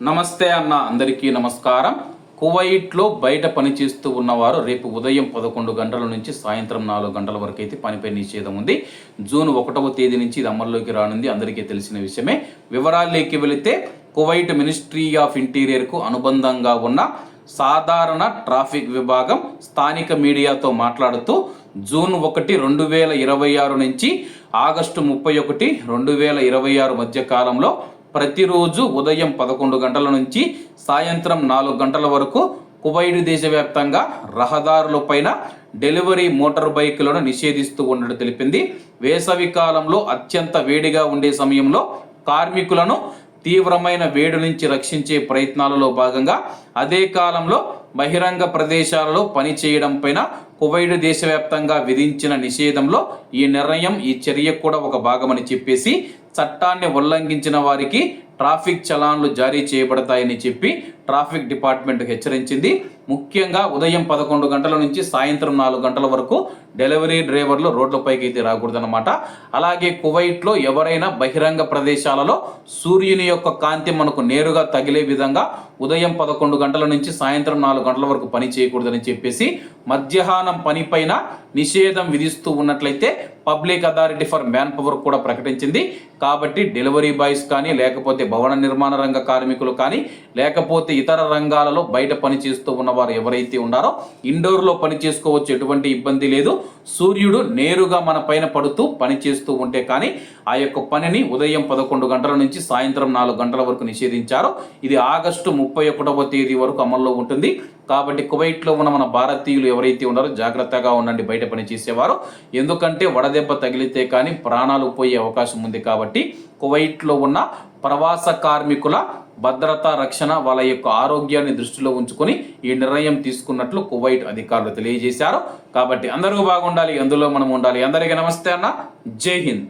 నమస్తే అన్న, అందరికీ నమస్కారం. కువైట్లో బయట పనిచేస్తూ ఉన్నవారు రేపు ఉదయం 11 గంటల నుంచి సాయంత్రం 4 గంటల వరకు అయితే పనిపై నిషేధం ఉంది. జూన్ 1వ తేదీ నుంచి ఇది అమల్లోకి రానుంది, అందరికీ తెలిసిన విషయమే. వివరాల్లోకి వెళితే కువైట్ మినిస్ట్రీ ఆఫ్ ఇంటీరియర్కు అనుబంధంగా ఉన్న సాధారణ ట్రాఫిక్ విభాగం స్థానిక మీడియాతో మాట్లాడుతూ జూన్ 1, 2026 నుంచి ఆగస్టు 31, 2026 మధ్య కాలంలో ప్రతిరోజు ఉదయం 11 గంటల నుంచి సాయంత్రం 4 గంటల వరకు కువైట్ దేశవ్యాప్తంగా రహదారులపైన డెలివరీ మోటార్ బైకులను నిషేధిస్తూ ఉన్నట్టు తెలిపింది. వేసవి కాలంలో అత్యంత వేడిగా ఉండే సమయంలో కార్మికులను తీవ్రమైన వేడి నుంచి రక్షించే ప్రయత్నాలలో భాగంగా అదే కాలంలో బహిరంగ ప్రదేశాలలో పని చేయడం పైన కువైట్ దేశవ్యాప్తంగా విధించిన నిషేధంలో ఈ చర్య కూడా ఒక భాగమని చెప్పేసి చట్టాన్ని ఉల్లంఘించిన వారికి ట్రాఫిక్ చలాన్లు జారీ చేయబడతాయని చెప్పి ట్రాఫిక్ డిపార్ట్మెంట్ హెచ్చరించింది. ముఖ్యంగా ఉదయం 11 గంటల నుంచి సాయంత్రం 4 గంటల వరకు డెలివరీ డ్రైవర్లు రోడ్లపైకి అయితే రాకూడదన్నమాట. అలాగే కువైట్లో ఎవరైనా బహిరంగ ప్రదేశాలలో సూర్యుని యొక్క కాంతి మనకు నేరుగా తగిలే విధంగా ఉదయం 11 గంటల నుంచి సాయంత్రం 4 గంటల వరకు పని చేయకూడదని చెప్పేసి మధ్యాహ్నం పనిపైన నిషేధం విధిస్తూ ఉన్నట్లయితే public authority for man power కూడా ప్రకటించింది. కాబట్టి డెలివరీ బాయ్స్ కానీ, లేకపోతే భవన నిర్మాణ రంగ కార్మికులు కానీ, లేకపోతే ఇతర రంగాలలో బయట పని చేస్తూ ఉన్నవారు ఎవరైతే ఉన్నారో ఇండోర్లో పని చేసుకోవచ్చు, ఎటువంటి ఇబ్బంది లేదు. సూర్యుడు నేరుగా మన పైన పడుతూ పని చేస్తూ ఉంటే కానీ ఆ యొక్క పనిని ఉదయం 11 గంటల నుంచి సాయంత్రం 4 గంటల వరకు నిషేధించారు. ఇది ఆగస్టు 31వ తేదీ వరకు అమల్లో ఉంటుంది. కాబట్టి కువైట్లో ఉన్న మన భారతీయులు ఎవరైతే ఉన్నారో జాగ్రత్తగా ఉండండి బయట పని చేసేవారు. ఎందుకంటే వడదెబ్బ తగిలితే కానీ ప్రాణాలు పోయే అవకాశం ఉంది. కాబట్టి కువైట్లో ఉన్న ప్రవాస కార్మికుల భద్రతా రక్షణ, వాళ్ళ యొక్క ఆరోగ్యాన్ని దృష్టిలో ఉంచుకొని ఈ నిర్ణయం తీసుకున్నట్లు కువైట్ అధికారులు తెలియజేశారు. కాబట్టి అందరూ బాగుండాలి, అందులో మనం ఉండాలి. అందరికీ నమస్తే అన్న, జై హింద్.